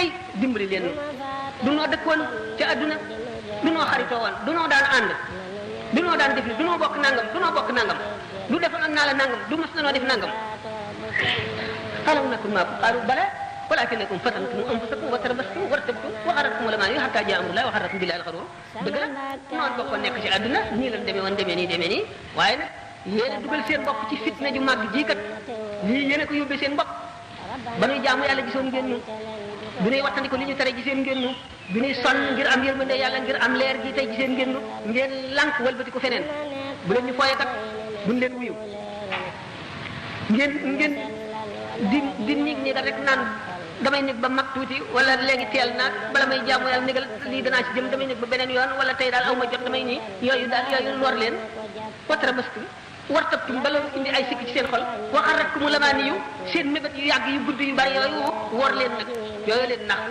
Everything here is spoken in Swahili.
tey dimbali leen du noo dëkkoon ca adduna du noo xaritoo woon du noo daan ànd du noo daan def li du noo bokk nangam du defaloon naa la nangam du mas na noo def nangam xalaw nakun maakum qaalu bala walakinakum fatantum anfusakum wa tarabastum wartabtum wa gharratkum al-amaaniyyu hattaa jaa amrullaahi wa gharrakum billaahi al-gharuur dëgg la noonu bokkoon nekk ci àdduna nii la demee woon demee nii waaye nag yéen a dugal seen bopp ci fitna ju màgg ji kat lii yéen a ko yóbbee seen bopp ba nuy jaamu yàlla gisoon ngeen ñu bi nuy wattandiko li ñu tere giseen ngeen ñu bi nuy sonn ngir am yërmande yàlla ngir am leer gi tey giseen ngeen ñu ngeen lànk walbati ko feneen bu leen ñu fooye kat buñ leen wuyu ngeen di niig rek naan damay nekk ba mag tuuti wala léegi teel naag bala may jaamu yàlla négal lii danaa ci jëm damay nekk ba beneen yoon wala tey daal aw ma jot damay nii yooyu lor leen watara bastum wartabtum bala indi ay sikki ci seen xol waxarratkumu lamaaniyu seen mébét yu yàgg yu gudd yu bari yooyu wor leen nag yooyu leen nax